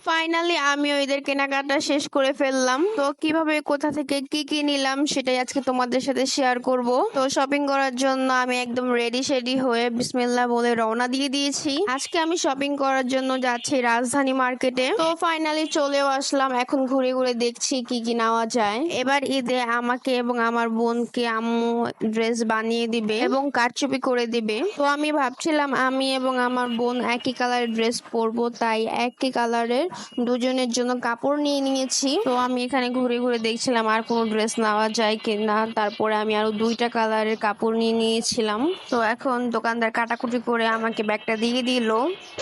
Finally আমিও ঈদের কেনাকাটা শেষ করে ফেললাম। তো কিভাবে কোথা থেকে কি কি নিলাম সেটাই আজকে তোমাদের সাথে শেয়ার করব। তো শপিং করার জন্য আমি একদম রেডি শেডি হয়ে বিসমিল্লাহ বলে রওনা দিয়ে দিয়েছি। আজকে আমি শপিং করার জন্য যাচ্ছি রাজধানী মার্কেটে। তো ফাইনালি চলেও আসলাম, এখন ঘুরে ঘুরে দেখছি কি কি নেওয়া যায়। এবার ঈদে আমাকে এবং আমার বোনকে আম্মু ড্রেস বানিয়ে দিবে এবং কারচুপি করে দিবে। তো আমি ভাবছিলাম আমি এবং আমার বোন একই কালারের ড্রেস পরবো, তাই একই কালারের দুজনের জন্য কাপড় নিয়ে নিয়েছি। তো আমি এখানে ঘুরে ঘুরে দেখছিলাম আর কোনো ড্রেস নেওয়া যায় কিনা। তারপরে আমি আরো 2টা কালারের কাপড় নিয়ে নিয়েছিলাম। তো এখন দোকানদার কাটাকুটি করে আমাকে ব্যাগটা দিয়ে দিল।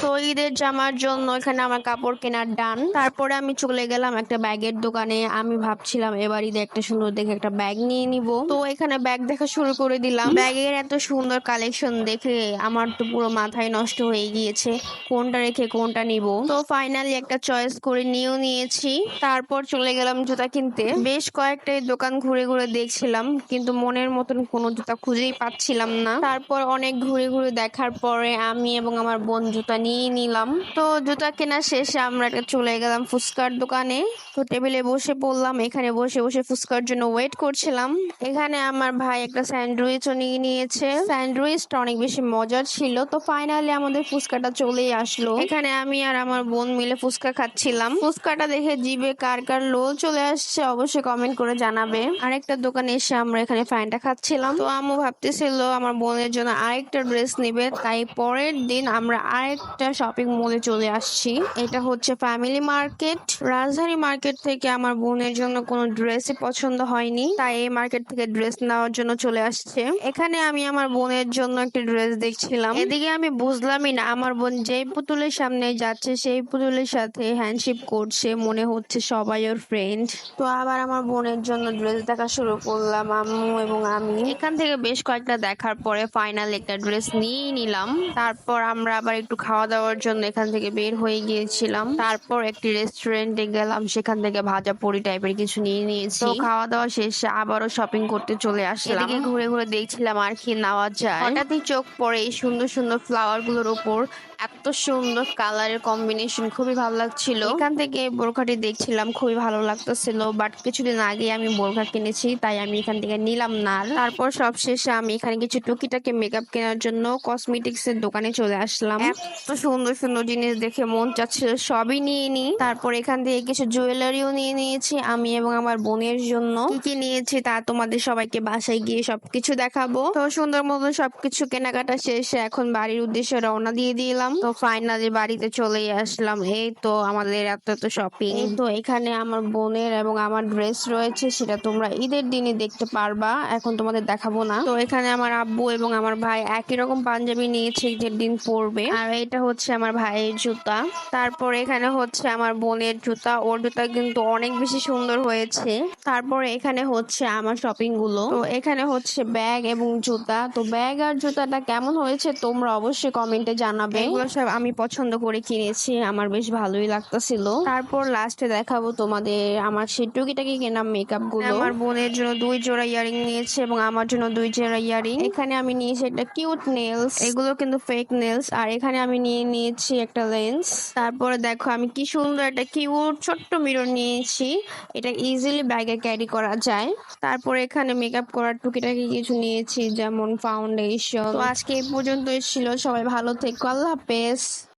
তো ঈদের জামার জন্য এখানে আমার কাপড় কেনার ডান। তারপরে আমি চলে গেলাম একটা ব্যাগের দোকানে। আমি ভাবছিলাম এবার ঈদে একটা সুন্দর দেখে একটা ব্যাগ নিয়ে নিব। তো এখানে ব্যাগ দেখা শুরু করে দিলাম। ব্যাগের এত সুন্দর কালেকশন দেখে আমার তো পুরো মাথায় নষ্ট হয়ে গিয়েছে, কোনটা রেখে কোনটা নিব। তো ফাইনালি একটা চয়েস করে নিয়েও নিয়েছি। তারপর চলে গেলাম জুতা কিনতে। বেশ কয়েকটা দোকান ঘুরে ঘুরে দেখছিলাম, কিন্তু মনের মতন কোনো জুতা খুঁজেই পাচ্ছিলাম না। তারপর অনেক ঘুরে ঘুরে দেখার পরে আমি এবং আমার বোন জুতা নিয়ে নিলাম। তো জুতা কেনা শেষে আমরা চলে গেলাম ফুচকার দোকানে। তো টেবিলে বসে পড়লাম, এখানে বসে বসে ফুচকার জন্য ওয়েট করছিলাম। এখানে আমার ভাই একটা স্যান্ডউইচও নিয়ে নিয়েছে। স্যান্ডউইচটা অনেক বেশি মজার ছিল। তো ফাইনালি আমাদের ফুচকাটা চলেই আসলো। এখানে আমি আর আমার বোন মিলে ফুচকা খাচ্ছিলাম। ফুচকাটা দেখে জিভে কার কার লোল চলে আসছে অবশ্যই কমেন্ট করে জানাবে। আরেকটা দোকানে এসে আমরা এখানে ফ্যানটা খাচ্ছিলাম। তো আম্মু ভাবতেছিল আমার বোনের জন্য আরেকটা ড্রেস নিবে, তাই পরের দিন আমরা আরেকটা শপিং মলে চলে আসছি। এটা হচ্ছে ফ্যামিলি মার্কেট। রাজধানী মার্কেট থেকে আমার বোনের জন্য কোনো ড্রেসই পছন্দ হয়নি, তাই এই মার্কেট থেকে ড্রেস নেওয়ার জন্য চলে আসছে। এখানে আমি আমার বোনের জন্য একটা ড্রেস দেখছিলাম। এদিকে আমি বুঝলামই না আমার বোন যেই পুতুলের সামনে যাচ্ছে সেই পুতুলের সাথে হ্যান্ডশেক করছে, মনে হচ্ছে সবাই ওর ফ্রেন্ড। তো আবার আমার বোনের জন্য ড্রেস দেখা শুরু করলাম আম্মু এবং আমি। এখান থেকে বেশ কয়েকটা দেখার পরে ফাইনাল একটা ড্রেস নিয়েই নিলাম। তারপর আমরা আবার একটু খাওয়া দাওয়ার জন্য এখান থেকে বের হয়ে গিয়েছিলাম। তারপর একটি রেস্টুরেন্টে গেলাম, সেখান থেকে ভাজা পুরি টাইপের কিছু নিয়ে নিয়েছি। তো খাওয়া দাওয়া শেষে আবারও শপিং করতে চলে আসলাম। এদিকে ঘুরে ঘুরে দেখছিলাম আর কি নেওয়া যায়। হঠাৎই চোখ পড়ে এই সুন্দর সুন্দর ফ্লাওয়ার গুলোর উপর। এত সুন্দর কালারের কম্বিনেশন, খুবই ভালো লাগছিল। এখান থেকে বোরখাটি দেখছিলাম, খুবই ভালো লাগতেছিল। বাট কিছুদিন আগে আমি বোরখা কিনেছি, তাই আমি এখান থেকে নিলাম না। তারপর সব শেষে আমি এখানে কিছু টুকিটাকি মেকআপ কেনার জন্য কসমেটিক্স এর দোকানে চলে আসলাম। এত সুন্দর সুন্দর জিনিস দেখে মন চাচ্ছিল সবই নিয়ে নি। তারপর এখান থেকে কিছু জুয়েলারিও নিয়ে নিয়েছি আমি এবং আমার বোনের জন্য। কি কি নিয়েছি তা তোমাদের সবাইকে বাসায় গিয়ে সবকিছু দেখাবো। তো সুন্দর মতো সবকিছু কেনাকাটা শেষে এখন বাড়ির উদ্দেশ্যে রওনা দিয়ে দিলাম। তো ফাইনালি বাড়িতে চলেই আসলাম। এই তো আমাদের এত এত শপিং। তো এখানে আমার বোনের এবং আমার ড্রেস রয়েছে, সেটা তোমরা ঈদের দিনে দেখতে পারবা, এখন তোমাদের দেখাবো না। তো এখানে আমার আব্বু এবং আমার ভাই একই রকম পাঞ্জাবি নিয়েছে ঈদের দিন পরবে। আর এটা হচ্ছে আমার ভাইয়ের জুতা। তারপর এখানে হচ্ছে আমার বোনের জুতা, ওর জুতা কিন্তু অনেক বেশি সুন্দর হয়েছে। তারপর এখানে হচ্ছে আমার শপিং গুলো। তো এখানে হচ্ছে ব্যাগ এবং জুতা। তো ব্যাগ আর জুতাটা কেমন হয়েছে তোমরা অবশ্যই কমেন্টে জানাবে। এগুলো সব আমি পছন্দ করে কিনেছি, আমার বেশ ভালোই লাগতেছিল। তারপর লাস্টে দেখাবো তোমাদের আমার সেই টুকিটাকি কেনা মেকআপ গুলো। আমার বোনের জন্য 2 জোড়া ইয়ারিং নিয়েছে এবং আমার জন্য 2 জোড়া ইয়ারিং। এখানে আমি নিয়েছি একটা কিউট নেলস, এগুলো কিন্তু ফেক নেলস। আর এখানে আমি নিয়ে নিয়েছি একটা লেন্স। তারপরে দেখো আমি কি সুন্দর একটা কিউট ছোট্ট মিরর নিয়েছি, এটা ইজিলি ব্যাগে ক্যারি করা যায়। তারপরে এখানে মেকআপ করার টুকিটাকি কিছু নিয়েছি, যেমন ফাউন্ডেশন। তো আজকে এই পর্যন্তই ছিল, সবাই ভালো থেকো, আল্লাহ হাফেজ।